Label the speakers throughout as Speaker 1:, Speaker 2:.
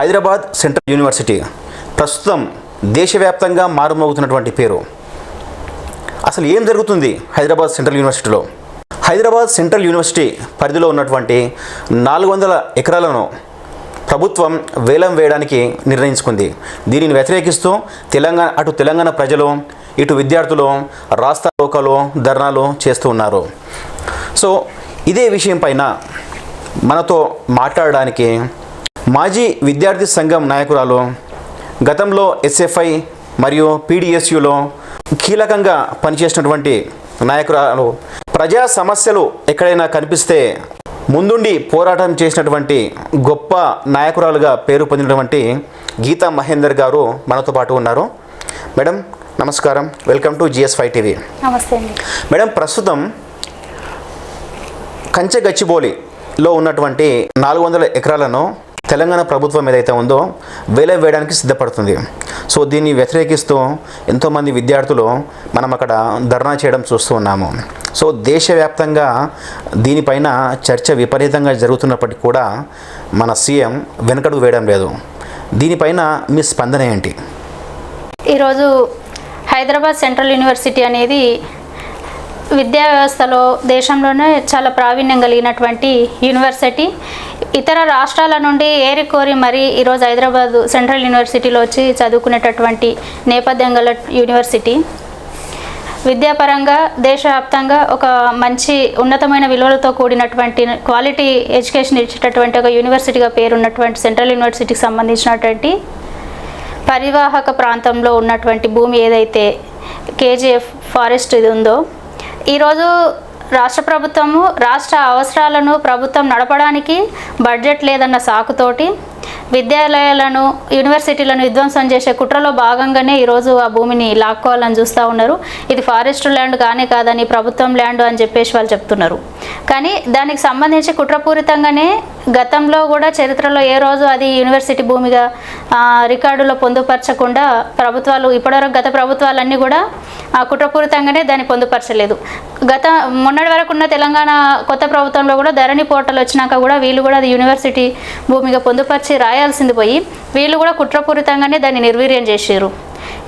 Speaker 1: Hyderabad central university ప్రస్తుతం దేశవ్యాప్తంగా మారుమోగుతున్నటువంటి పేరు. అసలు ఏం జరుగుతుంది హైదరాబాద్ సెంట్రల్ యూనివర్సిటీలో? హైదరాబాద్ సెంట్రల్ యూనివర్సిటీ పరిధిలో ఉన్నటువంటి 400 ఎకరాలను ప్రభుత్వం వేలం వేయడానికి నిర్ణయించుకుంది. దీనిని వ్యతిరేకిస్తూ తెలంగాణ ప్రజలు, ఇటు విద్యార్థులు రాస్తారోకోలు, ధర్నాలు చేస్తూ ఉన్నారు. సో ఇదే విషయం పైన మనతో మాట్లాడడానికి మాజీ విద్యార్థి సంఘం నాయకురాలు, గతంలో ఎస్ఎఫ్ఐ మరియు పీడిఎస్యులో కీలకంగా పనిచేసినటువంటి నాయకురాలు, ప్రజా సమస్యలు ఎక్కడైనా కనిపిస్తే ముందుండి పోరాటం చేసినటువంటి గొప్ప నాయకురాలుగా పేరు పొందినటువంటి గీతా మహేందర్ గారు మనతో పాటు ఉన్నారు. మేడం నమస్కారం, వెల్కమ్ టు GS5 టీవీ.
Speaker 2: నమస్తే అండి.
Speaker 1: మేడం, ప్రస్తుతం కంచెగచ్చిబౌలిలో ఉన్నటువంటి 400 ఎకరాలను తెలంగాణ ప్రభుత్వం ఏదైతే ఉందో వేలం వేయడానికి సిద్ధపడుతుంది. సో దీన్ని వ్యతిరేకిస్తూ ఎంతోమంది విద్యార్థులు మనం అక్కడ ధర్నా చేయడం చూస్తూ ఉన్నాము. సో దేశవ్యాప్తంగా దీనిపైన చర్చ విపరీతంగా జరుగుతున్నప్పటికీ కూడా మన సీఎం వెనకడుగు వేయడం లేదు. దీనిపైన మీ స్పందన ఏంటి?
Speaker 2: ఈరోజు హైదరాబాద్ సెంట్రల్ యూనివర్సిటీ అనేది విద్యా వ్యవస్థలో దేశంలోనే చాలా ప్రావీణ్యం కలిగినటువంటి యూనివర్సిటీ. ఇతర రాష్ట్రాల నుండి ఏరికోరి మరి ఈరోజు హైదరాబాద్ సెంట్రల్ యూనివర్సిటీలో వచ్చి చదువుకునేటటువంటి నేపథ్యం గల యూనివర్సిటీ. విద్యాపరంగా దేశవ్యాప్తంగా ఒక మంచి ఉన్నతమైన విలువలతో కూడినటువంటి క్వాలిటీ ఎడ్యుకేషన్ ఇచ్చేటటువంటి ఒక యూనివర్సిటీగా పేరున్నటువంటి సెంట్రల్ యూనివర్సిటీకి సంబంధించినటువంటి పరివాహక ప్రాంతంలో ఉన్నటువంటి భూమి ఏదైతే KGF ఫారెస్ట్ ఇది ఉందో, ఈరోజు రాష్ట్ర ప్రభుత్వము రాష్ట్ర అవసరాలను ప్రభుత్వం నడపడానికి బడ్జెట్ లేదన్న సాకుతోటి విద్యాలయాలను, యూనివర్సిటీలను విధ్వంసం చేసే కుట్రలో భాగంగానే ఈరోజు ఆ భూమిని లాక్కోవాలని చూస్తూ ఉన్నారు. ఇది ఫారెస్ట్ ల్యాండ్ కాదని ప్రభుత్వం ల్యాండ్ అని చెప్పేసి వాళ్ళు చెప్తున్నారు. కానీ దానికి సంబంధించి కుట్రపూరితంగానే గతంలో కూడా చరిత్రలో ఏ రోజు అది యూనివర్సిటీ భూమిగా రికార్డులో పొందుపరచకుండా ప్రభుత్వాలు ఇప్పటివరకు గత ప్రభుత్వాలన్నీ కూడా కుట్రపూరితంగానే దాన్ని పొందుపరచలేదు. మొన్నటి వరకు ఉన్న తెలంగాణ కొత్త ప్రభుత్వంలో కూడా ధరణి పోర్టల్ వచ్చినాక కూడా వీళ్ళు కూడా అది యూనివర్సిటీ భూమిగా పొందుపరిచి రాయాల్సింది పోయి వీళ్ళు కూడా కుట్రపూరితంగానే దాన్ని నిర్వీర్యం చేశారు.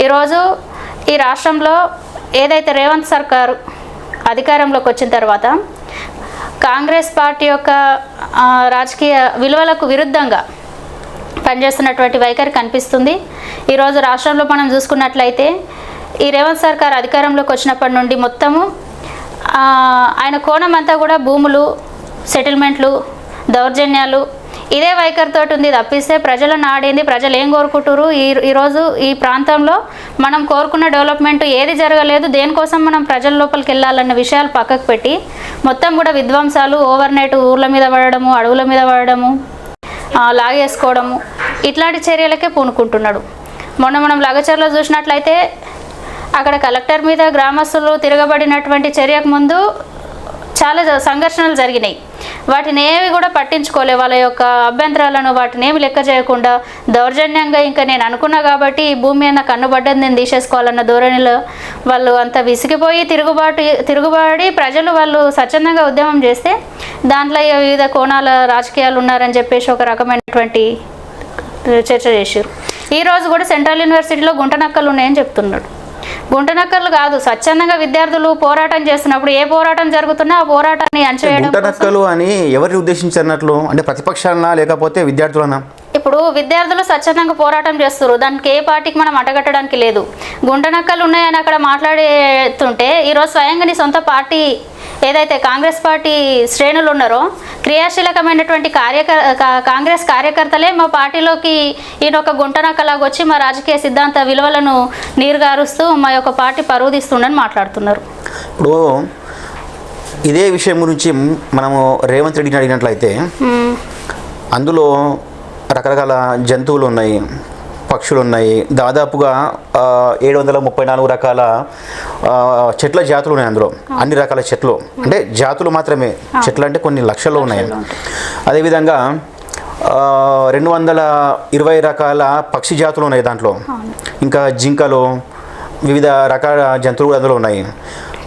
Speaker 2: ఈరోజు ఈ రాష్ట్రంలో ఏదైతే రేవంత్ సర్కారు అధికారంలోకి వచ్చిన తర్వాత కాంగ్రెస్ పార్టీ యొక్క రాజకీయ విలువలకు విరుద్ధంగా పనిచేస్తున్నటువంటి వైఖరి కనిపిస్తుంది. ఈరోజు రాష్ట్రంలో మనం చూసుకున్నట్లయితే ఈ రేవంత్ సర్కార్ అధికారంలోకి వచ్చినప్పటి నుండి మొత్తము ఆయన కోణం అంతా కూడా భూములు, సెటిల్మెంట్లు, దౌర్జన్యాలు ఇదే వైఖరితో ఉంది తప్పిస్తే ప్రజలను ఆడింది. ప్రజలు ఏం కోరుకుంటారు? ఈరోజు ఈ ప్రాంతంలో మనం కోరుకున్న డెవలప్మెంట్ ఏది జరగలేదు. దేనికోసం మనం ప్రజల లోపలికి వెళ్ళాలన్న విషయాలు పక్కకు పెట్టి మొత్తం కూడా విధ్వంసాలు, ఓవర్ నైట్ ఊర్ల మీద పడడము, అడవుల మీద పడడము, లాగేసుకోవడము, ఇట్లాంటి చర్యలకే పూనుకుంటున్నాడు. మొన్న మనం లగచర్లో చూసినట్లయితే అక్కడ కలెక్టర్ మీద గ్రామస్తులు తిరగబడినటువంటి చర్యకు ముందు చాలా సంఘర్షణలు జరిగినాయి. వాటిని ఏవి కూడా పట్టించుకోలే. వాళ్ళ యొక్క అభ్యంతరాలను వాటిని ఏమి లెక్క చేయకుండా దౌర్జన్యంగా ఇంకా నేను అనుకున్నా కాబట్టి ఈ భూమి నాకు కన్నుబడ్డది నేను తీసేసుకోవాలన్న ధోరణిలో వాళ్ళు అంత విసిగిపోయి తిరుగుబాడి ప్రజలు వాళ్ళు స్వచ్ఛందంగా ఉద్యమం చేస్తే దాంట్లో వివిధ కోణాల రాజకీయాలు ఉన్నారని చెప్పేసి ఒక రకమైనటువంటి చర్చ చేశారు. ఈరోజు కూడా సెంట్రల్ యూనివర్సిటీలో గుంటనక్కలు ఉన్నాయని చెప్తున్నాడు. గుంటనక్కలు కాదు, స్వచ్ఛందంగా విద్యార్థులు పోరాటం చేస్తున్నప్పుడు ఏ పోరాటం జరుగుతున్నా ఆ పోరాటాన్ని అంచవేయడం.
Speaker 1: గుంటనక్కలు అని ఎవరిని ఉద్దేశించినట్లు? అంటే ప్రతిపక్షాలనా లేకపోతే విద్యార్థులనా?
Speaker 2: ఇప్పుడు విద్యార్థులు స్వచ్ఛందంగా పోరాటం చేస్తారు, దానికి ఏ పార్టీకి మనం అటగట్టడానికి లేదు. గుంటనక్కలు ఉన్నాయని అక్కడ మాట్లాడుతుంటే ఈరోజు స్వయంగా నీ సొంత పార్టీ ఏదైతే కాంగ్రెస్ పార్టీ శ్రేణులు ఉన్నారో క్రియాశీలకమైనటువంటి కాంగ్రెస్ కార్యకర్తలే మా పార్టీలోకి ఈయన ఒక గుంటనక్కలాగా వచ్చి మా రాజకీయ సిద్ధాంత విలువలను నీరుగారుస్తూ మా యొక్క పార్టీ పరువు తీస్తుండని మాట్లాడుతున్నారు.
Speaker 1: ఇప్పుడు ఇదే విషయం గురించి మనము రేవంత్ రెడ్డిని అడిగినట్లయితే అందులో రకరకాల జంతువులు ఉన్నాయి, పక్షులు ఉన్నాయి, దాదాపుగా 734 రకాల చెట్ల జాతులు ఉన్నాయి. అందులో అన్ని రకాల చెట్లు, అంటే జాతులు మాత్రమే, చెట్లు అంటే కొన్ని లక్షల్లో ఉన్నాయి. అదేవిధంగా 220 రకాల పక్షి జాతులు ఉన్నాయి దాంట్లో. ఇంకా జింకలు, వివిధ రకాల జంతువులు అందులో ఉన్నాయి.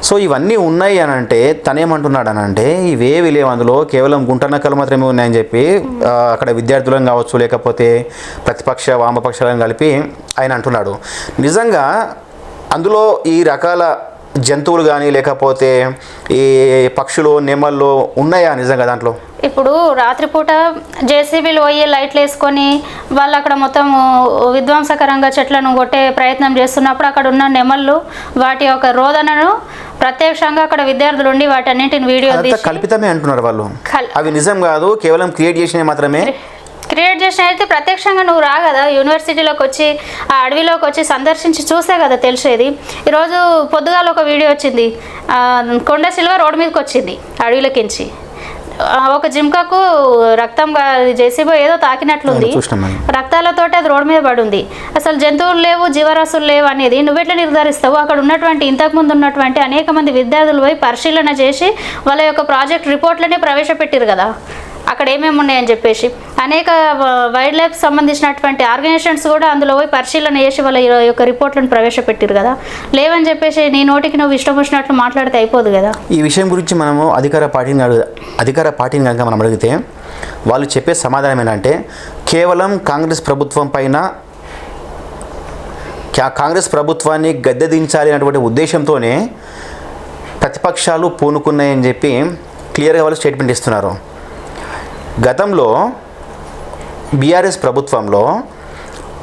Speaker 1: సో ఇవన్నీ ఉన్నాయి అని అంటే తనేమంటున్నాడు అని అంటే ఇవేవి లేవు, అందులో కేవలం గుంటనక్కలు మాత్రమే ఉన్నాయని చెప్పి అక్కడ విద్యార్థులను కావచ్చు లేకపోతే ప్రతిపక్ష వామపక్షాలను కలిపి ఆయన అంటున్నాడు. నిజంగా అందులో ఈ రకాల జంతువులు కానీ లేకపోతే ఈ పక్షులు నెమళ్ళు ఉన్నాయా నిజంగా దాంట్లో?
Speaker 2: ఇప్పుడు రాత్రిపూట జేసీబీలు పోయి లైట్లు వేసుకొని వాళ్ళు అక్కడ మొత్తం విధ్వంసకరంగా చెట్లను కొట్టే ప్రయత్నం చేస్తున్నప్పుడు అక్కడ ఉన్న నెమళ్ళు వాటి యొక్క రోదనను ప్రత్యక్షంగా అక్కడ విద్యార్థులు ఉండి వాటన్నింటిని వీడియో తీసి
Speaker 1: కల్పితమే అంటున్నారు వాళ్ళు, అవి నిజం కాదు కేవలం క్రియేట్ చేసినవి మాత్రమే.
Speaker 2: క్రియేట్ చేసిన అయితే ప్రత్యక్షంగా నువ్వు రా కదా యూనివర్సిటీలోకి వచ్చి ఆ అడవిలోకి వచ్చి సందర్శించి చూసే కదా తెలిసేది. ఈరోజు పొద్దుగాల ఒక వీడియో వచ్చింది, కొండ సిల్వ రోడ్డు మీదకి వచ్చింది అడవిలోకించి, ఒక జింకకు రక్తం జేసీబీ ఏదో తాకినట్లుంది, రక్తాలతోటి అది రోడ్డు మీద పడి ఉంది. అసలు జంతువులు లేవు జీవరాశులు లేవు అనేది నువ్వెట్లా నిర్ధారిస్తావు? అక్కడ ఉన్నటువంటి ఇంతకుముందు ఉన్నటువంటి అనేక మంది విద్యార్థులు పోయి పరిశీలన చేసి వాళ్ళ యొక్క ప్రాజెక్ట్ రిపోర్ట్లనే ప్రవేశపెట్టారు కదా అక్కడ ఏమేమి ఉన్నాయని చెప్పేసి. అనేక వైల్డ్ లైఫ్ సంబంధించినటువంటి ఆర్గనైజేషన్స్ కూడా అందులో పోయి పరిశీలన చేసి వాళ్ళ యొక్క రిపోర్ట్లను ప్రవేశపెట్టారు కదా. లేవని చెప్పేసి నీ నోటికి నువ్వు ఇష్టం వచ్చినట్లు మాట్లాడితే అయిపోదు కదా.
Speaker 1: ఈ విషయం గురించి మనము అధికార పార్టీని కనుక మనం అడిగితే వాళ్ళు చెప్పే సమాధానం ఏంటంటే కేవలం కాంగ్రెస్ ప్రభుత్వాన్ని గద్దెదించాలి అనేటువంటి ఉద్దేశంతోనే ప్రతిపక్షాలు పూనుకున్నాయని చెప్పి క్లియర్గా వాళ్ళు స్టేట్మెంట్ ఇస్తున్నారు. గతంలో బీఆర్ఎస్ ప్రభుత్వంలో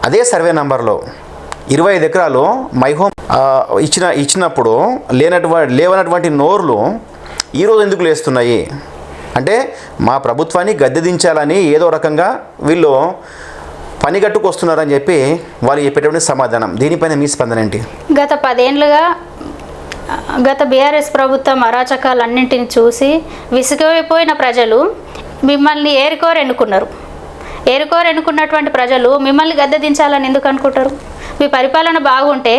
Speaker 1: అదే సర్వే నంబర్లో 25 ఎకరాలు మైహోమ్ ఇచ్చినప్పుడు లేవనటువంటి నోర్లు ఈరోజు ఎందుకు లేస్తున్నాయి అంటే మా ప్రభుత్వాన్ని గద్దెదించాలని ఏదో రకంగా వీళ్ళు పనిగట్టుకు వస్తున్నారని చెప్పి వాళ్ళు చెప్పేటువంటి సమాధానం. దీనిపైన మీ స్పందన ఏంటి?
Speaker 2: గత 10 ఏళ్ళుగా గత బీఆర్ఎస్ ప్రభుత్వం అరాచకాలన్నింటిని చూసి విసిగిపోయిన ప్రజలు మిమ్మల్ని ఏరుకోరు ఎన్నుకున్నటువంటి ప్రజలు మిమ్మల్ని గద్దెదించాలని ఎందుకు అనుకుంటారు? మీ పరిపాలన బాగుంటే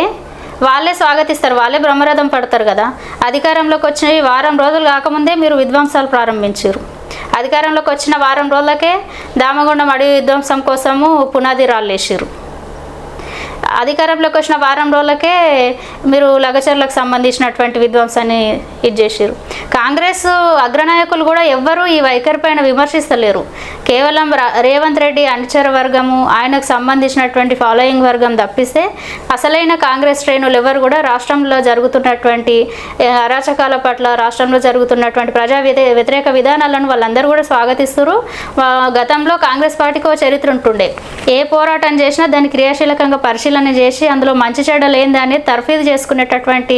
Speaker 2: వాళ్ళే స్వాగతిస్తారు, వాళ్ళే బ్రహ్మరథం పడతారు కదా. అధికారంలోకి వచ్చిన వారం రోజులు కాకముందే మీరు విధ్వంసాలు ప్రారంభించారు. అధికారంలోకి వచ్చిన వారం రోజులకే దామగుండం అడవి విధ్వంసం కోసము పునాది రాళ్ళేసారు. అధికారంలోకి వచ్చిన వారం రోజులకే మీరు లగచర్లకు సంబంధించినటువంటి విధ్వంసాన్ని ఇది చేసారు. కాంగ్రెస్ అగ్రనాయకులు కూడా ఎవ్వరూ ఈ వైఖరి పైన విమర్శిస్తలేరు. కేవలం రేవంత్ రెడ్డి అనుచర వర్గము ఆయనకు సంబంధించినటువంటి ఫాలోయింగ్ వర్గం తప్పిస్తే అసలైన కాంగ్రెస్ శ్రేణులు ఎవరు కూడా రాష్ట్రంలో జరుగుతున్నటువంటి అరాచకాల పట్ల రాష్ట్రంలో జరుగుతున్నటువంటి ప్రజా వ్యతిరేక విధానాలను వాళ్ళందరూ కూడా స్వాగతిస్తారు. గతంలో కాంగ్రెస్ పార్టీకి ఒక చరిత్ర ఉంటుండే, ఏ పోరాటం చేసినా దాన్ని క్రియాశీలకంగా పరిశీలన చేసి అందులో మంచి చెడ్డలు ఏంది అనేది తర్ఫీదు చేసుకునేటటువంటి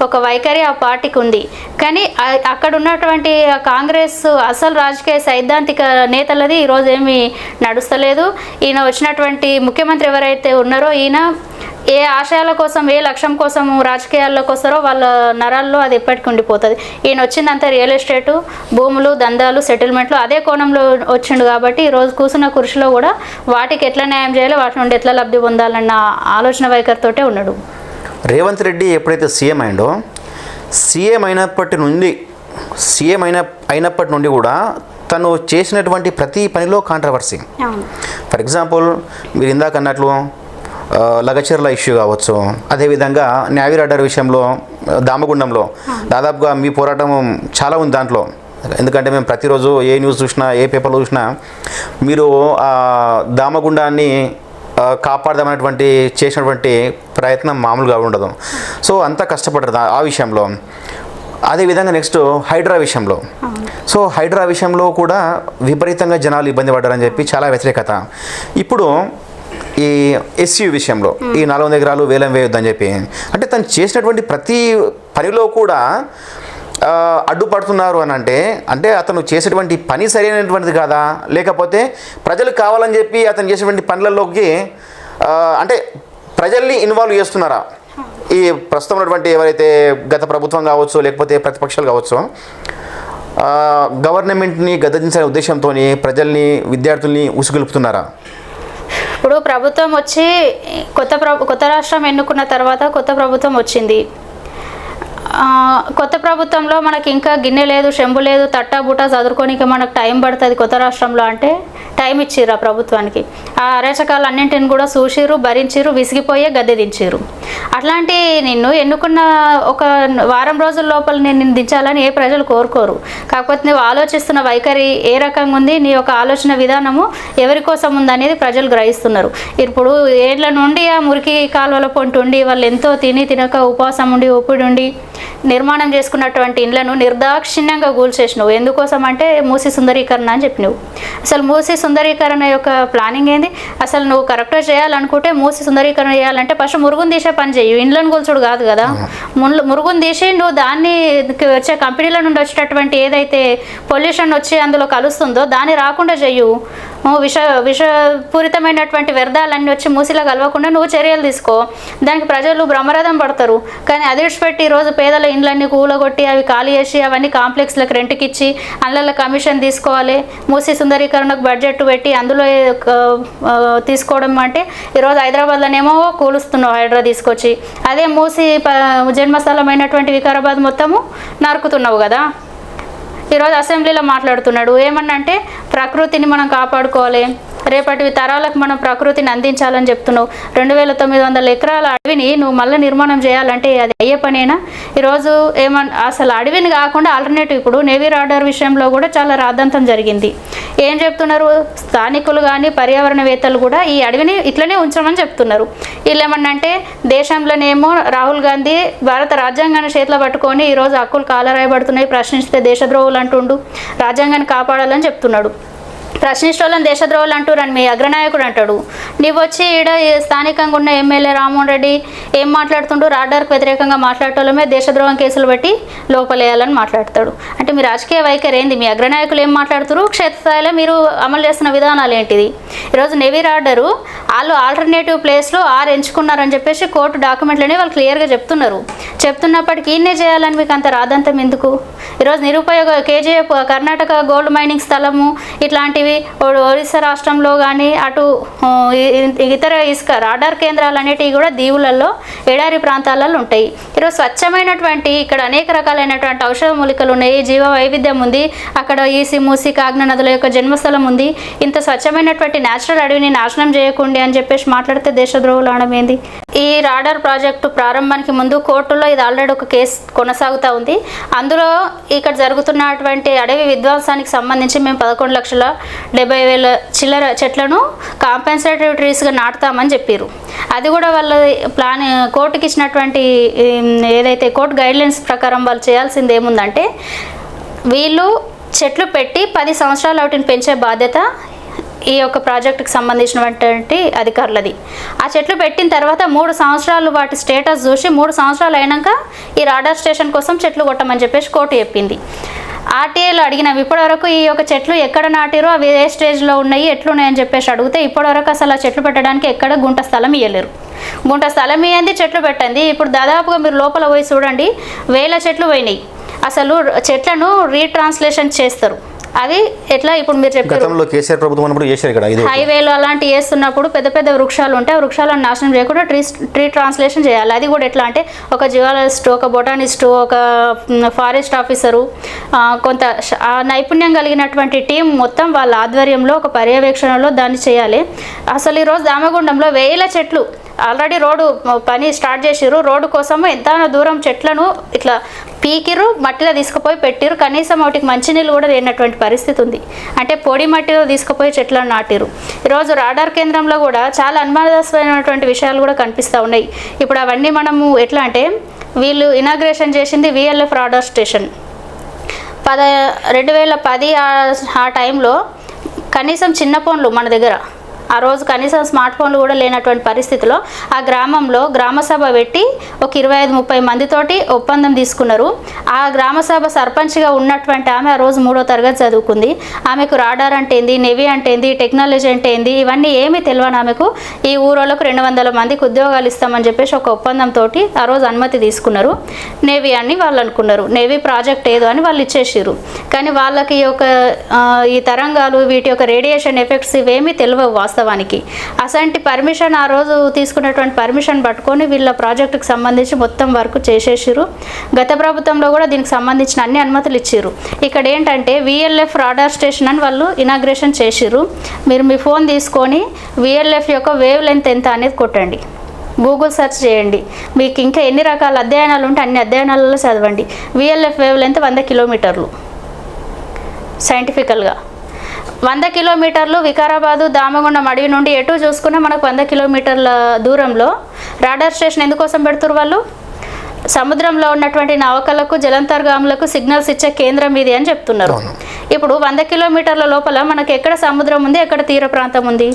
Speaker 2: ఒక వైఖరి ఆ పార్టీకి ఉంది. కానీ అక్కడ ఉన్నటువంటి కాంగ్రెస్ అసలు రాజకీయ సైద్ధాంతిక నేతలది ఈరోజు ఏమీ నడుస్తలేదు. ఈయన వచ్చినటువంటి ముఖ్యమంత్రి ఎవరైతే ఉన్నారో ఈయన ఏ ఆశయాల కోసం ఏ లక్ష్యం కోసం రాజకీయాల్లోకి వస్తారో వాళ్ళ నరాల్లో అది ఎప్పటికీ ఉండిపోతుంది. ఈయన వచ్చిందంతా రియల్ ఎస్టేటు, భూములు, దందాలు, సెటిల్మెంట్లు అదే కోణంలో వచ్చిండు కాబట్టి ఈరోజు కూర్చున్న కుర్చీలో కూడా వాటికి ఎట్లా న్యాయం చేయాలి, వాటి నుండి ఎట్లా లబ్ధి పొందాలన్న ఆలోచన వైఖరితోటే ఉన్నాడు.
Speaker 1: రేవంత్ రెడ్డి ఎప్పుడైతే సీఎం అయిండో సీఎం అయినప్పటి నుండి కూడా తను చేసినటువంటి ప్రతి పనిలో కాంట్రవర్సీ. ఫర్ ఎగ్జాంపుల్ మీరు ఇందాక అన్నట్లు లగచర్ల ఇష్యూ కావచ్చు, అదేవిధంగా న్యావీ రాడార్ విషయంలో దామగుండంలో దాదాపుగా మీ పోరాటం చాలా ఉంది దాంట్లో. ఎందుకంటే మేము ప్రతిరోజు ఏ న్యూస్ చూసినా ఏ పేపర్లో చూసినా మీరు దామగుండాన్ని కాపాడదామనేటువంటి చేసినటువంటి ప్రయత్నం మామూలుగా ఉండదు. సో అంతా కష్టపడ్డారు ఆ విషయంలో. అదేవిధంగా నెక్స్ట్ హైడ్రా విషయంలో, సో హైడ్రా విషయంలో కూడా విపరీతంగా జనాలు ఇబ్బంది పడ్డారని చెప్పి చాలా వ్యతిరేకత. ఇప్పుడు ఈ ఎస్యూ విషయంలో ఈ 400 ఎకరాలు వేలం వేయొద్దని చెప్పి అంటే తను చేసినటువంటి ప్రతి పనిలో కూడా అడ్డుపడుతున్నారు అని అంటే అతను చేసేటువంటి పని సరైనటువంటిది కాదా, లేకపోతే ప్రజలకు కావాలని చెప్పి అతను చేసేటువంటి పనులలోకి అంటే ప్రజల్ని ఇన్వాల్వ్ చేస్తున్నారా? ఈ ప్రస్తుతం ఉన్నటువంటి ఎవరైతే గత ప్రభుత్వం కావచ్చు లేకపోతే ప్రతిపక్షాలు కావచ్చు గవర్నమెంట్ని గద్దెదించే ఉద్దేశంతో ప్రజల్ని విద్యార్థుల్ని ఉసుగొలుపుతున్నారా?
Speaker 2: ఇప్పుడు ప్రభుత్వం వచ్చి కొత్త రాష్ట్రం ఎన్నుకున్న తర్వాత కొత్త ప్రభుత్వం వచ్చింది. కొత్త ప్రభుత్వంలో మనకి ఇంకా గిన్నె లేదు, చెంబు లేదు, తట్టా బుట్టా చదువుకోనికి మనకు టైం పడుతుంది కొత్త రాష్ట్రంలో అంటే టైం ఇచ్చిర్రు ఆ ప్రభుత్వానికి. ఆ అరాచకాలు అన్నింటిని కూడా చూసిర్రు, భరించిర్రు, విసిగిపోయే గద్దె దించిర్రు. అట్లాంటి నిన్ను ఎన్నుకున్న ఒక వారం రోజుల లోపల నేను నిన్ను దించాలని ఏ ప్రజలు కోరుకోరు. కాకపోతే నువ్వు ఆలోచిస్తున్న వైఖరి ఏ రకంగా ఉంది, నీ యొక్క ఆలోచన విధానము ఎవరి కోసం ఉందనేది ప్రజలు గ్రహిస్తున్నారు. ఇప్పుడు ఏళ్ల నుండి ఆ మురికి కాలువల పొంటి ఉండి వాళ్ళు ఎంతో తిని తినక ఉపవాసం ఉండి ఒప్పిడి ఉండి నిర్మాణం చేసుకున్నటువంటి ఇండ్లను నిర్దాక్షిణ్యంగా కూల్చేసినావు. ఎందుకోసం అంటే మూసి సుందరీకరణ అని చెప్పినావు. అసలు మూసి సుందరీకరణ యొక్క ప్లానింగ్ ఏంది? అసలు నువ్వు కరెక్ట్గా చేయాలనుకుంటే మూసి సుందరీకరణ చేయాలంటే ఫస్ట్ మురుగును తీసే పని చేయు, ఇండ్లను కూల్చుడు కాదు కదా. మురుగును తీసి నువ్వు దాన్ని వచ్చే కంపెనీల నుండి వచ్చేటటువంటి ఏదైతే పొల్యూషన్ వచ్చి అందులో కలుస్తుందో దాన్ని రాకుండా చెయ్యు. విషపూరితమైనటువంటి వ్యర్థాలన్నీ వచ్చి మూసిలో కలవకుండా నువ్వు చర్యలు తీసుకో. దానికి ప్రజలు బ్రహ్మరథం పడతారు. కానీ అది విడిచిపెట్టి ఈరోజు పేదల ఇండ్లన్నీ కూలగొట్టి అవి ఖాళీ చేసి అవన్నీ కాంప్లెక్స్లకు రెంట్కి ఇచ్చి అందులో కమిషన్ తీసుకోవాలి, మూసి సుందరీకరణకు బడ్జెట్ పెట్టి అందులో తీసుకోవడం అంటే ఈరోజు హైదరాబాద్లోనేమో కూలుస్తున్నావు హైదరాబాద్ తీసుకొచ్చి, అదే మూసి జన్మస్థలమైనటువంటి వికారాబాద్ మొత్తము నరుకుతున్నావు కదా. ఈరోజు అసెంబ్లీలో మాట్లాడుతున్నాడు ఏమన్నంటే ప్రకృతిని మనం కాపాడుకోవాలి, రేపటి తరాలకు మనం ప్రకృతిని అందించాలని చెప్తున్నావు. 2900 ఎకరాల అడవిని నువ్వు మళ్ళీ నిర్మాణం చేయాలంటే అది అయ్యే పనేనా? ఈరోజు అసలు అడవిని కాకుండా ఆల్టర్నేటివ్ ఇప్పుడు నేవీ రాడార్ విషయంలో కూడా చాలా రాద్ధాంతం జరిగింది. ఏం చెప్తున్నారు స్థానికులు కానీ పర్యావరణవేత్తలు కూడా ఈ అడవిని ఇట్లనే ఉంచమని చెప్తున్నారు. వీళ్ళు ఏమన్నంటే దేశంలోనేమో రాహుల్ గాంధీ భారత రాజ్యాంగాన్ని చేతిలో పట్టుకొని ఈరోజు హక్కులు కాలరాయబడుతున్నాయి, ప్రశ్నిస్తే దేశద్రోహులు అంటుండు, రాజ్యాంగాన్ని కాపాడాలని చెప్తున్నాడు. ప్రశ్నించోళ్ళని దేశద్రోహులు అంటారని మీ అగ్రనాయకుడు అంటాడు. నీవు వచ్చి ఈడ స్థానికంగా ఉన్న ఎమ్మెల్యే రామ్మోహన్ రెడ్డి ఏం మాట్లాడుతుండు, రాడార్కు వ్యతిరేకంగా మాట్లాడటోళ్ళమే దేశద్రోహం కేసులు పెట్టి లోపలేయాలని మాట్లాడతాడు. అంటే మీ రాజకీయ వైఖరి ఏంది? మీ అగ్రనాయకులు ఏం మాట్లాడుతారు, క్షేత్రస్థాయిలో మీరు అమలు చేస్తున్న విధానాలు ఏంటిది? ఈరోజు నేవీ రాడారు వాళ్ళు ఆల్టర్నేటివ్ ప్లేస్లో ఎంచుకున్నారని చెప్పేసి కోర్టు డాక్యుమెంట్లని వాళ్ళు క్లియర్గా చెప్తున్నప్పటికీ ఈయనే చేయాలని మీకు అంత రాదంతం ఎందుకు? ఈరోజు నిరుపయోగ కేజీఎఫ్ కర్ణాటక గోల్డ్ మైనింగ్ స్థలము ఇట్లాంటివి ఒరిస్సా రాష్ట్రంలో కానీ అటు ఇతర ఇసుక రాడార్ కేంద్రాలు అనేటివి కూడా దీవులలో ఎడారి ప్రాంతాలలో ఉంటాయి. ఈరోజు స్వచ్ఛమైనటువంటి ఇక్కడ అనేక రకాలైనటువంటి ఔషధ మూలికలు ఉన్నాయి, జీవ వైవిధ్యం ఉంది, అక్కడ ఈసి మూసి కాగ్న నదుల యొక్క జన్మస్థలం ఉంది. ఇంత స్వచ్ఛమైనటువంటి న్యాచురల్ అడవిని నాశనం చేయకుండా అని చెప్పేసి మాట్లాడితే దేశద్రోహులు అనడం ఏంది? ఈ రాడార్ ప్రాజెక్టు ప్రారంభానికి ముందు కోర్టులో ఇది ఆల్రెడీ ఒక కేసు కొనసాగుతూ ఉంది. అందులో ఇక్కడ జరుగుతున్నటువంటి అడవి విధ్వంసానికి సంబంధించి మేము 11,70,000 చిల్లర చెట్లను కాంపెన్సేటరీ ట్రీస్గా నాటుతామని చెప్పారు. అది కూడా వాళ్ళ ప్లాన్ కోర్టుకి ఇచ్చినటువంటి ఏదైతే కోర్టు గైడ్లైన్స్ ప్రకారం వాళ్ళు చేయాల్సింది ఏముందంటే వీళ్ళు చెట్లు పెట్టి 10 సంవత్సరాలు వాటిని పెంచే బాధ్యత ఈ యొక్క ప్రాజెక్టుకి సంబంధించినటువంటి అధికారులది. ఆ చెట్లు పెట్టిన తర్వాత 3 సంవత్సరాలు వాటి స్టేటస్ చూసి 3 సంవత్సరాలు అయినాక ఈ రాడార్ స్టేషన్ కోసం చెట్లు కొట్టమని చెప్పేసి కోర్టు చెప్పింది. ఆర్టీఐలో అడిగినాం ఇప్పటివరకు ఈ యొక్క చెట్లు ఎక్కడ నాటిరో అవి ఏ స్టేజ్లో ఉన్నాయి ఎట్లున్నాయని చెప్పేసి అడిగితే ఇప్పటివరకు అసలు ఆ చెట్లు పెట్టడానికి ఎక్కడ గుంట స్థలం ఇవ్వలేరు. గుంట స్థలం ఇవ్వండి, చెట్లు పెట్టండి. ఇప్పుడు దాదాపుగా మీరు లోపల పోయి చూడండి 1000 చెట్లు పోయినాయి. అసలు చెట్లను రీట్రాన్స్లేషన్ చేస్తారు. అది ఎట్లా ఇప్పుడు మీరు చెప్పారు హైవేలో అలాంటి వేస్తున్నప్పుడు పెద్ద పెద్ద వృక్షాలు ఉంటాయి, ఆ వృక్షాలను నాశనం చేయకుండా ట్రీ ట్రాన్స్లేషన్ చేయాలి. అది కూడా ఎట్లా అంటే ఒక జియాలజిస్ట్, ఒక బొటానిస్టు, ఒక ఫారెస్ట్ ఆఫీసరు, కొంత నైపుణ్యం కలిగినటువంటి టీం మొత్తం వాళ్ళ ఆధ్వర్యంలో ఒక పర్యవేక్షణలో దాన్ని చేయాలి. అసలు ఈరోజు దామగుండంలో 1000 చెట్లు ఆల్రెడీ రోడ్డు పని స్టార్ట్ చేసిర్రు. రోడ్డు కోసము ఎంత దూరం చెట్లను ఇట్లా పీకిరు, మట్టిలో తీసుకుపోయి పెట్టిరు. కనీసం వాటికి మంచినీళ్ళు కూడా లేనటువంటి పరిస్థితి ఉంది. అంటే పొడి మట్టిలో తీసుకుపోయి చెట్లను నాటిరు. ఈరోజు రాడార్ కేంద్రంలో కూడా చాలా అనుమానాస్పదమైనటువంటి విషయాలు కూడా కనిపిస్తూ ఉన్నాయి. ఇప్పుడు అవన్నీ మనము ఎట్లా అంటే వీళ్ళు ఇనాగ్రేషన్ చేసింది VLF రాడార్ స్టేషన్ 2010 ఆ టైంలో కనీసం చిన్న ఫోన్లు మన దగ్గర ఆ రోజు కనీసం స్మార్ట్ ఫోన్లు కూడా లేనటువంటి పరిస్థితిలో ఆ గ్రామంలో గ్రామసభ పెట్టి ఒక 25-30 మందితోటి ఒప్పందం తీసుకున్నారు. ఆ గ్రామసభ సర్పంచ్గా ఉన్నటువంటి ఆమె ఆ రోజు 3వ తరగతి చదువుకుంది. ఆమెకు రాడార్ అంటే ఏంది, నేవీ అంటే ఏంది, టెక్నాలజీ అంటే ఏంది ఇవన్నీ ఏమీ తెలియని ఆమెకు ఈ ఊరోళ్ళకు 200 మందికి ఉద్యోగాలు ఇస్తామని చెప్పేసి ఒక ఒప్పందంతో ఆ రోజు అనుమతి తీసుకున్నారు. నేవీ అని వాళ్ళు అనుకున్నారు. నేవీ ప్రాజెక్ట్ ఏదో అని వాళ్ళు ఇచ్చేసారు. కానీ వాళ్ళకి ఈ తరంగాలు వీటి యొక్క రేడియేషన్ ఎఫెక్ట్స్ ఇవేమీ తెలియవు వాస్తవం. వాస్తవానికి. అసంటి పర్మిషన్ ఆ రోజు తీసుకున్నటువంటి పర్మిషన్ పట్టుకొని వీళ్ళ ప్రాజెక్టుకు సంబంధించి మొత్తం వర్క్ చేసేసారు. గత ప్రభుత్వంలో కూడా దీనికి సంబంధించిన అన్ని అనుమతులు ఇచ్చారు. ఇక్కడ ఏంటంటే VLF రాడార్ స్టేషన్ అని వాళ్ళు ఇనాగ్రేషన్ చేసిర్రు. మీరు మీ ఫోన్ తీసుకొని VLF యొక్క వేవ్ లెంత్ ఎంత అనేది కొట్టండి, గూగుల్ సెర్చ్ చేయండి. మీకు ఇంకా ఎన్ని రకాల అధ్యయనాలు ఉంటే అన్ని అధ్యయనాలలో చదవండి. VLF వేవ్ లెంత్ 100 కిలోమీటర్లు సైంటిఫికల్గా. 100 కిలోమీటర్లు వికారాబాదు దామగుండం అడవి నుండి ఎటు చూసుకున్నా మనకు 100 కిలోమీటర్ల దూరంలో రాడార్ స్టేషన్ ఎందుకోసం పెడుతున్నారు వాళ్ళు? సముద్రంలో ఉన్నటువంటి నౌకలకు జలాంతర్గాములకు సిగ్నల్స్ ఇచ్చే కేంద్రం ఇది అని చెప్తున్నారు. ఇప్పుడు 100 కిలోమీటర్ల లోపల మనకు ఎక్కడ సముద్రం ఉంది, ఎక్కడ తీర ప్రాంతం ఉంది?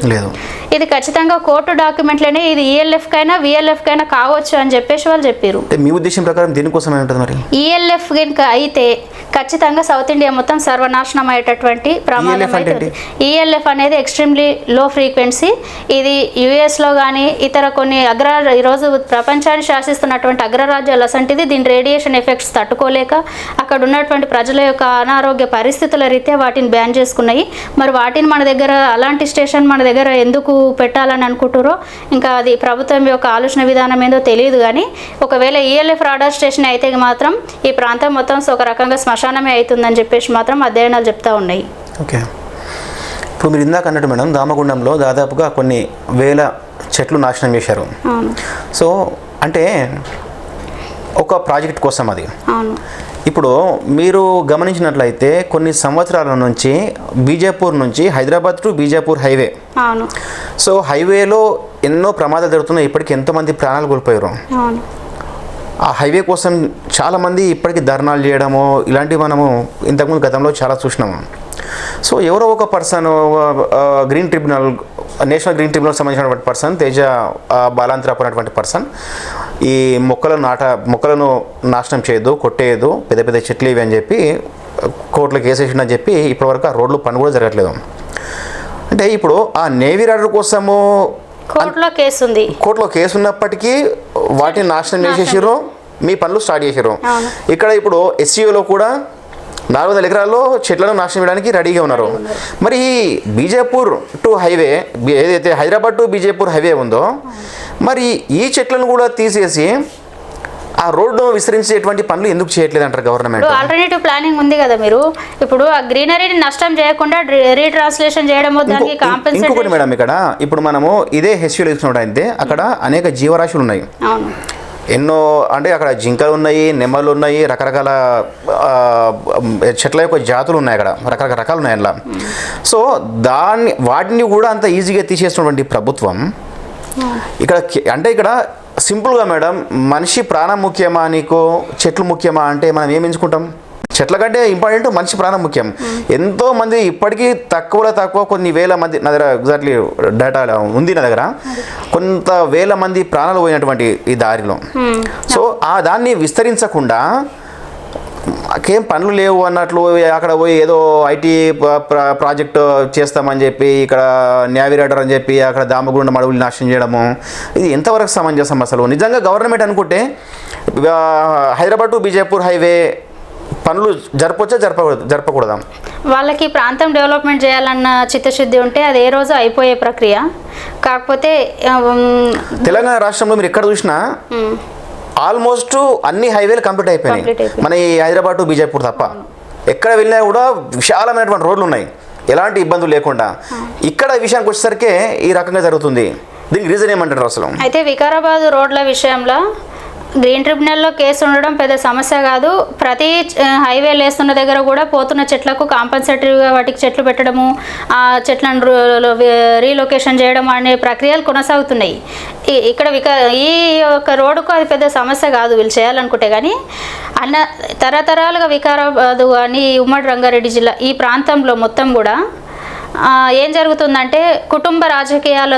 Speaker 2: ఇది ఖచ్చితంగా కోర్టు డాక్యుమెంట్లోనే ఇది ELF కైనా VLF కైనా కావచ్చు అని చెప్పేసి వాళ్ళు చెప్పారు.
Speaker 1: మీ ఉద్దేశం ప్రకారం దీనికోసం ఏమంటుంది మరి?
Speaker 2: ELF కనుక అయితే ఖచ్చితంగా సౌత్ ఇండియా మొత్తం సర్వనాశనం అయ్యేటటువంటి ప్రమాదం అవుతుంది. ELF అనేది ఎక్స్ట్రీమ్లీ లో ఫ్రీక్వెన్సీ. ఇది యుఎస్లో కానీ ఇతర కొన్ని ఈరోజు ప్రపంచాన్ని శాసిస్తున్నటువంటి అగ్రరాజ్యాలు అసంటిది దీని రేడియేషన్ ఎఫెక్ట్స్ తట్టుకోలేక అక్కడ ఉన్నటువంటి ప్రజల యొక్క అనారోగ్య పరిస్థితుల రీత్యా వాటిని బ్యాన్ చేసుకున్నాయి. మరి వాటిని మన దగ్గర అలాంటి స్టేషన్ మన దగ్గర ఎందుకు పెట్టాలని అనుకుంటారో ఇంకా అది ప్రభుత్వం యొక్క ఆలోచన విధానం ఏందో తెలియదు. కానీ ఒకవేళ ELF రాడార్ స్టేషన్ అయితే మాత్రం ఈ ప్రాంతం మొత్తం ఒక రకంగా శ్మశానమే అవుతుందని చెప్పేసి మాత్రం అధ్యయనాలు చెప్తా ఉన్నాయి.
Speaker 1: ఓకే, ఇప్పుడు మీరు ఇందాక అన్నట్టు మేడం దామగుండంలో దాదాపుగా కొన్ని వేల చెట్లు నాశనం చేశారు. సో అంటే ఒక ప్రాజెక్ట్ కోసం అది. ఇప్పుడు మీరు గమనించినట్లయితే కొన్ని సంవత్సరాల నుంచి బీజాపూర్ నుంచి Hyderabad to Bijapur highway. So హైవేలో ఎన్నో ప్రమాదాలు జరుగుతున్నాయి. ఇప్పటికి ఎంతోమంది ప్రాణాలు కోల్పోయారు. ఆ హైవే కోసం చాలామంది ఇప్పటికీ ధర్నాలు చేయడము ఇలాంటివి మనము ఇంతకుముందు గతంలో చాలా చూసినాము. సో ఎవరో ఒక person green tribunal, national green tribunal సంబంధించినటువంటి పర్సన్ తేజ బాలాంతరాపు అనేటువంటి పర్సన్ ఈ మొక్కలను నాశనం చేయొద్దు, కొట్టేయద్దు, పెద్ద పెద్ద చెట్లు ఇవి అని చెప్పి కోర్టులో కేసు వేసిందని చెప్పి ఇప్పటివరకు ఆ రోడ్లు పని కూడా జరగట్లేదు. అంటే ఇప్పుడు ఆ నేవీ రాడర్ కోసము
Speaker 2: కోర్టులో కేసు
Speaker 1: ఉన్నప్పటికీ వాటిని నాశనం చేసేసారు, మీ పనులు స్టార్ట్ చేసారు. ఇక్కడ ఇప్పుడు SCOలో కూడా 400 ఎకరాల్లో చెట్లను నాశనం చేయడానికి రెడీగా ఉన్నారు. మరి బీజాపూర్ టు హైవే ఏదైతే హైదరాబాద్ టు బీజాపూర్ హైవే ఉందో మరి ఈ చెట్లను కూడా తీసేసి ఆ రోడ్డు విస్తరించేటువంటి పనులు ఎందుకు చేయట్లేదు అంటారు గవర్నమెంట్?
Speaker 2: ఆల్టర్నేటివ్ ప్లానింగ్ ఉంది కదా. మీరు ఇప్పుడు ఆ గ్రీనరీని నష్టం చేయకుండా రీట్రాన్స్లేషన్ చేయడం దానికి కాంపెన్సేషన్.
Speaker 1: ఇంకొకటి మేడం, ఇక్కడ ఇప్పుడు మనము ఇదే HCOలో తీసుకున్నట్టయితే అక్కడ అనేక జీవరాశులు ఉన్నాయి. ఎన్నో అంటే అక్కడ జింకలు ఉన్నాయి, నెమ్మలు ఉన్నాయి, రకరకాల చెట్ల యొక్క జాతులు ఉన్నాయి, అక్కడ రకరకాల రకాలు ఉన్నాయి అందులో. సో వాటిని కూడా అంత ఈజీగా తీసేసినటువంటి ప్రభుత్వం ఇక్కడ సింపుల్గా మేడం, మనిషి ప్రాణం ముఖ్యమా నీకో చెట్లు ముఖ్యమా అంటే మనం ఏం ఎంచుకుంటాం? చెట్ల కంటే ఇంపార్టెంట్ మనిషి ప్రాణం ముఖ్యం. ఎంతోమంది ఇప్పటికీ తక్కువ కొన్ని వేల మంది, నా దగ్గర ఎగ్జాక్ట్లీ డేటా ఉంది నా దగ్గర, కొంత వేల మంది ప్రాణాలు పోయినటువంటి ఈ దారిలో. సో ఆ దాన్ని విస్తరించకుండా ఏం పనులు లేవు అన్నట్లు అక్కడ పోయి ఏదో IT ప్రాజెక్టు చేస్తామని చెప్పి ఇక్కడ నేవీ రాడర్ అని చెప్పి అక్కడ దామగుండం అడవులు నాశనం చేయడము, ఇది ఎంతవరకు సమంజసం? అసలు నిజంగా గవర్నమెంట్ అనుకుంటే హైదరాబాద్ టు బీజాపూర్ హైవే పనులు జరపవచ్చా జరపకూడదా?
Speaker 2: వాళ్ళకి ప్రాంతం డెవలప్మెంట్ చేయాలన్న చిత్తశుద్ధి ఉంటే అది ఏ రోజు అయిపోయే ప్రక్రియ. కాకపోతే
Speaker 1: తెలంగాణ రాష్ట్రంలో మీరు ఎక్కడ చూసినా ఆల్మోస్ట్ అన్ని హైవేలు కంప్లీట్ అయిపోయినాయి, మన ఈ హైదరాబాద్ టు బీజాపూర్ తప్ప. ఎక్కడ వెళ్ళినా కూడా విశాలమైనటువంటి రోడ్లు ఉన్నాయి, ఎలాంటి ఇబ్బందులు లేకుండా. ఇక్కడ విషయానికి వచ్చేసరికి ఈ రకంగా జరుగుతుంది. దీనికి రీజన్ ఏమంటారు అసలు?
Speaker 2: అయితే వికారాబాద్ రోడ్ల విషయంలో గ్రీన్ ట్రిబ్యునల్లో కేసు ఉండడం పెద్ద సమస్య కాదు. ప్రతి హైవేలు వేస్తున్న దగ్గర కూడా పోతున్న చెట్లకు కాంపన్సేటరీగా వాటికి చెట్లు పెట్టడము, ఆ చెట్లను రీలొకేషన్ చేయడం అనే ప్రక్రియలు కొనసాగుతున్నాయి. ఇక్కడ ఈ యొక్క రోడ్డుకు అది పెద్ద సమస్య కాదు వీళ్ళు చేయాలనుకుంటే. కానీ తరతరాలుగా వికారాబాద్ కానీ ఉమ్మడి రంగారెడ్డి జిల్లా ఈ ప్రాంతంలో మొత్తం కూడా ఏం జరుగుతుందంటే కుటుంబ రాజకీయాల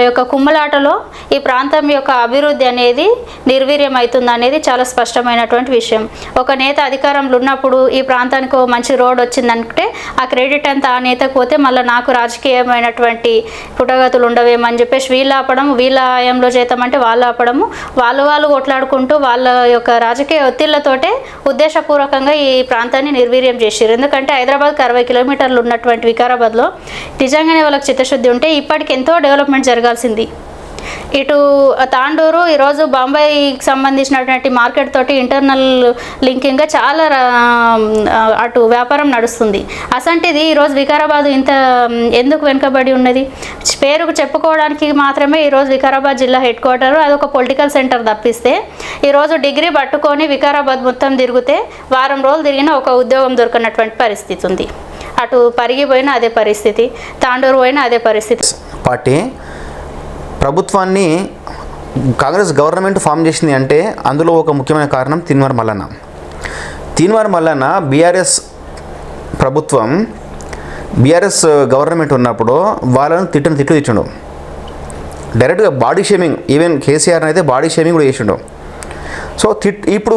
Speaker 2: యొక్క కుమ్మలాటలో ఈ ప్రాంతం యొక్క అభివృద్ధి అనేది నిర్వీర్యం అవుతుంది అనేది చాలా స్పష్టమైనటువంటి విషయం. ఒక నేత అధికారంలో ఉన్నప్పుడు ఈ ప్రాంతానికి మంచి రోడ్ వచ్చిందంటే ఆ క్రెడిట్ అంతా ఆ నేతకు పోతే మళ్ళీ నాకు రాజకీయమైనటువంటి పుటగతులు ఉండవేమని చెప్పేసి వీళ్ళు ఆపడం, వీళ్ళ ఆయంలో చేతామంటే వాళ్ళు ఆపడము, వాళ్ళు కొట్లాడుకుంటూ వాళ్ళ యొక్క రాజకీయ ఒత్తిళ్లతోటే ఉద్దేశపూర్వకంగా ఈ ప్రాంతాన్ని నిర్వీర్యం చేశారు. ఎందుకంటే హైదరాబాద్కి 60 కిలోమీటర్లు ఉన్నటువంటి వికారాబాద్లో నిజంగానే వాళ్ళకి చిత్తశుద్ధి ఉంటే ఇప్పటికి ఎంతో డెవలప్మెంట్ జరగాల్సింది. ఇటు తాండూరు ఈరోజు బాంబేకి సంబంధించినటువంటి మార్కెట్ తోటి ఇంటర్నల్ లింకింగ్గా చాలా అటు వ్యాపారం నడుస్తుంది. అసంటిది ఈరోజు వికారాబాద్ ఇంత ఎందుకు వెనుకబడి ఉన్నది? పేరుకు చెప్పుకోవడానికి మాత్రమే ఈరోజు వికారాబాద్ జిల్లా హెడ్ క్వార్టర్, అదొక పొలిటికల్ సెంటర్ తప్పిస్తే ఈరోజు డిగ్రీ పట్టుకొని వికారాబాద్ మొత్తం తిరిగితే వారం రోజులు తిరిగినా ఒక ఉద్యోగం దొరకనటువంటి పరిస్థితి ఉంది. అటు పరిగిపోయినా అదే పరిస్థితి, తాండూరు పోయినా అదే పరిస్థితి.
Speaker 1: పార్టీ ప్రభుత్వాన్ని కాంగ్రెస్ గవర్నమెంట్ ఫామ్ చేసింది అంటే అందులో ఒక ముఖ్యమైన కారణం తీన్మార్ మల్లన్న బీఆర్ఎస్ ప్రభుత్వం, బీఆర్ఎస్ గవర్నమెంట్ ఉన్నప్పుడు వాళ్ళను తిట్టిండు. డైరెక్ట్గా బాడీ షేమింగ్, ఈవెన్ కేసీఆర్ని అయితే బాడీ షేమింగ్ కూడా చేసిండు. సో ఇప్పుడు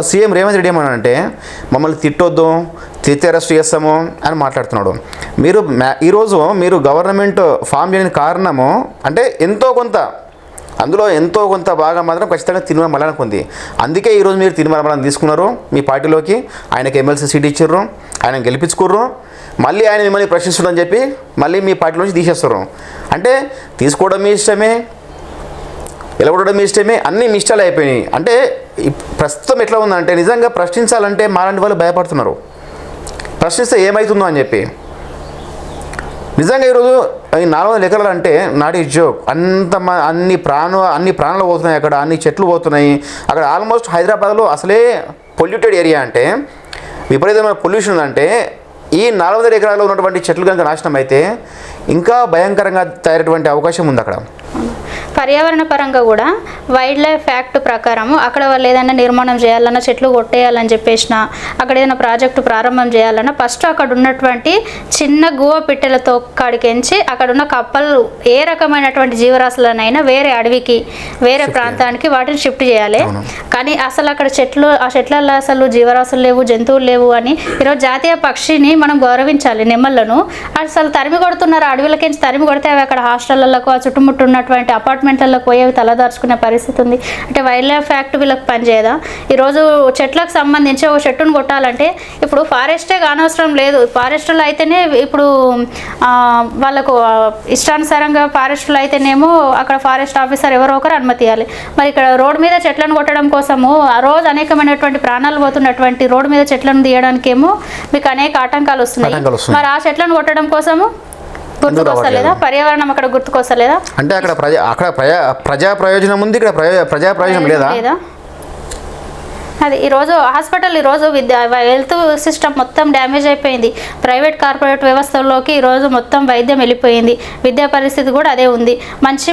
Speaker 1: సీఎం రేవంత్ రెడ్డి ఏమన్నాడంటే మమ్మల్ని తిట్టొద్దు, తిట్టి అరెస్ట్ చేస్తాము అని మాట్లాడుతున్నాడు. ఈరోజు మీరు గవర్నమెంట్ ఫామ్ చేయని కారణము అంటే అందులో ఎంతో కొంత భాగం మాత్రం ఖచ్చితంగా తీన్మార్ మల్లన్నకు ఉంది. అందుకే ఈరోజు మీరు తీన్మార్ మల్లన్న తీసుకున్నారు మీ పార్టీలోకి, ఆయనకి ఎమ్మెల్సీ సీట్ ఇచ్చారు, ఆయన గెలిపించుకుర్రు, మళ్ళీ ఆయన మిమ్మల్ని ప్రశ్నించడం అని చెప్పి మళ్ళీ మీ పార్టీలోంచి తీసేస్తారు. అంటే తీసుకోవడం మీ ఇష్టమే, ఎలగొట్టడం మీ ఇష్టమే, అన్నీ మీ ఇష్టాలు అయిపోయినాయి. అంటే ప్రస్తుతం ఎట్లా ఉందంటే నిజంగా ప్రశ్నించాలంటే మాలాంటి వాళ్ళు భయపడుతున్నారు, ప్రశ్నిస్తే ఏమవుతుందో అని చెప్పి. నిజంగా ఈరోజు ఈ 400 ఎకరాలు అంటే నాట్ ఈజ్ జోక్. అన్ని ప్రాణాలు పోతున్నాయి అక్కడ, అన్ని చెట్లు పోతున్నాయి అక్కడ. ఆల్మోస్ట్ హైదరాబాద్లో అసలే పొల్యూటెడ్ ఏరియా, అంటే విపరీతమైన పొల్యూషన్ ఉందంటే ఈ 400 ఎకరాల్లో ఉన్నటువంటి చెట్లు కనుక నాశనం అయితే ఇంకా భయంకరంగా తయారయ్యేటువంటి అవకాశం ఉంది అక్కడ.
Speaker 2: పర్యావరణ పరంగా కూడా వైల్డ్ లైఫ్ యాక్ట్ ప్రకారం అక్కడ వాళ్ళు ఏదైనా నిర్మాణం చేయాలన్నా, చెట్లు కొట్టేయాలని చెప్పేసిన, అక్కడ ఏదైనా ప్రాజెక్టు ప్రారంభం చేయాలన్నా ఫస్ట్ అక్కడ ఉన్నటువంటి చిన్న గువ పిట్టెలతో కాడికెంచి అక్కడ ఉన్న కప్పలు ఏ రకమైనటువంటి జీవరాశులనైనా వేరే అడవికి, వేరే ప్రాంతానికి వాటిని షిఫ్ట్ చేయాలి. కానీ అసలు అక్కడ ఆ చెట్లలో అసలు జీవరాశులు లేవు, జంతువులు లేవు అని ఈరోజు జాతీయ పక్షిని మనం గౌరవించాలి. నెమ్మలను అసలు తరిమి కొడుతున్నారు, అడవులకించి తరిమి కొడితే అవి అక్కడ హాస్టళ్లకు, ఆ చుట్టుముట్టు ఉన్నటువంటి అపార్ట్మెంట్లకు పోయేవి తలదార్చుకునే పరిస్థితి ఉంది. అంటే వైల్డ్ లైఫ్ యాక్ట్ వీళ్ళకి పనిచేయదా? ఈరోజు చెట్లకు సంబంధించి ఒక చెట్టును కొట్టాలంటే ఇప్పుడు ఫారెస్టే కానవసరం లేదు. ఫారెస్టులు అయితేనే ఇప్పుడు వాళ్ళకు ఇష్టానుసారంగా ఫారెస్టులు అయితేనేమో అక్కడ ఫారెస్ట్ ఆఫీసర్ ఎవరో ఒకరు అనుమతి ఇవ్వాలి. మరి ఇక్కడ రోడ్డు మీద చెట్లను కొట్టడం కోసము ఆ రోజు అనేకమైనటువంటి ప్రాణాలు పోతున్నటువంటి రోడ్డు మీద చెట్లను తీయడానికి ఏమో మీకు అనేక ఆటంకాలు వస్తున్నాయి. మరి ఆ చెట్లను కొట్టడం కోసము గుర్తుకొస్తలేదా? పర్యావరణం అక్కడ గుర్తుకొస్తలేదా?
Speaker 1: అంటే అక్కడ ప్రజా ప్రయోజనం ఉంది, ఇక్కడ ప్రజా ప్రయోజనం లేదా?
Speaker 2: అది ఈరోజు హాస్పిటల్, ఈరోజు హెల్త్ సిస్టమ్ మొత్తం డ్యామేజ్ అయిపోయింది. ప్రైవేట్ కార్పొరేట్ వ్యవస్థల్లోకి ఈరోజు మొత్తం వైద్యం వెళ్ళిపోయింది. విద్యా పరిస్థితి కూడా అదే ఉంది. మంచి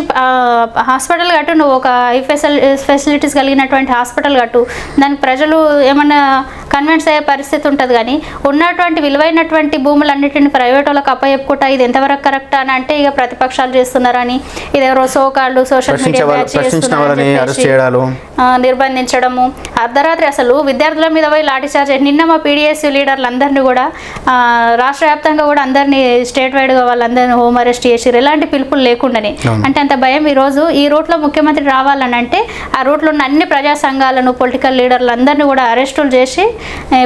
Speaker 2: హాస్పిటల్ కట్టు, నువ్వు ఒక హై ఫెసిలిటీస్ కలిగినటువంటి హాస్పిటల్ కట్టు, దానికి ప్రజలు ఏమన్నా కన్విన్స్ అయ్యే పరిస్థితి ఉంటుంది. కానీ ఉన్నటువంటి విలువైనటువంటి భూములన్నింటిని ప్రైవేట్ వాళ్ళకి అప్పచెప్పుకుంటా ఇది ఎంతవరకు కరెక్ట్ అని అంటే ఇక ప్రతిపక్షాలు చేస్తున్నారని, ఇది ఎవరో సోకాళ్ళు సోషల్ మీడియా నిర్బంధించడము, అర్ధరాత్రి అసలు విద్యార్థుల మీద పోయి లాఠీచార్జ్. నిన్న మా పీడిఎస్ లీడర్లు అందరినీ కూడా రాష్ట్ర వ్యాప్తంగా కూడా అందరినీ స్టేట్ వైడ్గా వాళ్ళందరినీ హోమ్ అరెస్ట్ చేసిరు, ఎలాంటి పిలుపులు లేకుండానే. అంటే అంత భయం. ఈరోజు ఈ రూట్లో ముఖ్యమంత్రి రావాలని అంటే ఆ రూట్లో ఉన్న అన్ని ప్రజా సంఘాలను, పొలిటికల్ లీడర్లు అందరినీ కూడా అరెస్టులు చేసి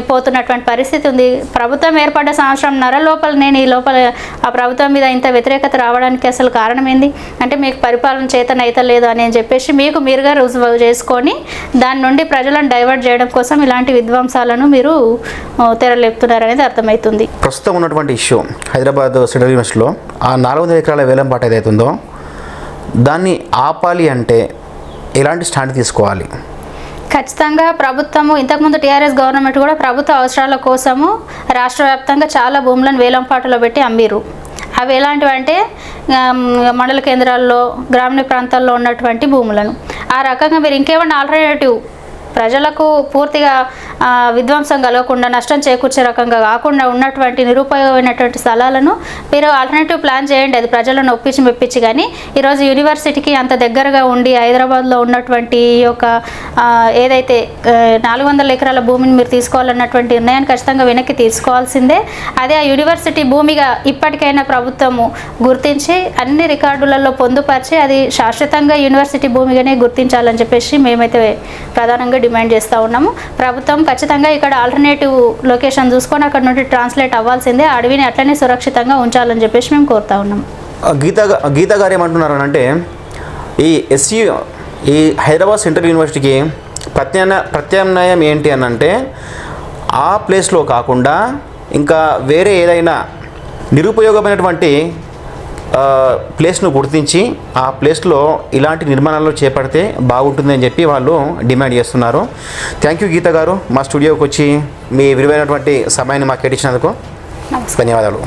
Speaker 2: పోతున్నటువంటి పరిస్థితి ఉంది. ప్రభుత్వం ఏర్పడ్డ సంవత్సరంన్నర లోపల నేను ఈ లోపల ఆ ప్రభుత్వం మీద ఇంత వ్యతిరేకత రావడానికి అసలు కారణం ఏంది అంటే మీకు పరిపాలన చేతన అయితే లేదు అని చెప్పేసి మీకు మీరుగా రుజువు చేసుకొని దాని నుండి ప్రజలను డైవర్ట్ చేయడం కోసం ఇలాంటి విధ్వంసాలను మీరు తెరలేపుతున్నారనేది అర్థమవుతుంది.
Speaker 1: ప్రస్తుతం ఉన్నటువంటి ఇష్యూ హైదరాబాద్ సెంట్రల్ యూనివర్సిటీలో ఆ 400 ఎకరాల వేలంపాట ఏదైతుందో దాన్ని ఆపాలి అంటే ఎలాంటి స్టాండ్ తీసుకోవాలి?
Speaker 2: ఖచ్చితంగా ప్రభుత్వము, ఇంతకుముందు టీఆర్ఎస్ గవర్నమెంట్ కూడా ప్రభుత్వ అవసరాల కోసము రాష్ట్ర వ్యాప్తంగా చాలా భూములను వేలంపాటలో పెట్టి అమ్మిరు. అవి ఎలాంటివి అంటే మండల కేంద్రాల్లో, గ్రామీణ ప్రాంతాల్లో ఉన్నటువంటి భూములను. ఆ రకంగా మీరు ఇంకేమన్నా ఆల్టర్నేటివ్ ప్రజలకు పూర్తిగా విధ్వంసం కలగకుండా, నష్టం చేకూర్చే రకంగా కాకుండా ఉన్నటువంటి నిరుపయోగమైనటువంటి స్థలాలను మీరు ఆల్టర్నేటివ్ ప్లాన్ చేయండి. అది ప్రజలను ఒప్పించి మెప్పించి. కానీ ఈరోజు యూనివర్సిటీకి అంత దగ్గరగా ఉండి హైదరాబాద్లో ఉన్నటువంటి ఈ యొక్క ఏదైతే 400 ఎకరాల భూమిని మీరు తీసుకోవాలన్నటువంటి నిర్ణయాన్ని ఖచ్చితంగా వెనక్కి తీసుకోవాల్సిందే. అదే ఆ యూనివర్సిటీ భూమిగా ఇప్పటికైనా ప్రభుత్వము గుర్తించి అన్ని రికార్డులలో పొందుపరిచి అది శాశ్వతంగా యూనివర్సిటీ భూమిగానే గుర్తించాలని చెప్పేసి మేమైతే ప్రధానంగా డిమాండ్ చేస్తూ ఉన్నాము. ప్రభుత్వం ఖచ్చితంగా ఇక్కడ ఆల్టర్నేటివ్ లొకేషన్ చూసుకొని అక్కడ నుండి ట్రాన్స్లేట్ అవ్వాల్సిందే, అడవిని అట్లనే సురక్షితంగా ఉంచాలని చెప్పేసి మేము కోరుతా ఉన్నాము.
Speaker 1: గీత గారు ఏమంటున్నారు అంటే ఈ హైదరాబాద్ సెంట్రల్ యూనివర్సిటీకి ప్రత్యామ్నాయం ఏంటి అని అంటే ఆ ప్లేస్లో కాకుండా ఇంకా వేరే ఏదైనా నిరుపయోగమైనటువంటి ప్లేస్ను గుర్తించి ఆ ప్లేస్లో ఇలాంటి నిర్మాణాలు చేపడితే బాగుంటుంది అని చెప్పి వాళ్ళు డిమాండ్ చేస్తున్నారు. థ్యాంక్ యూ గీత గారు, మా స్టూడియోకి వచ్చి మీ విలువైనటువంటి సమయాన్ని మాకు కేటాయించినందుకు ధన్యవాదాలు.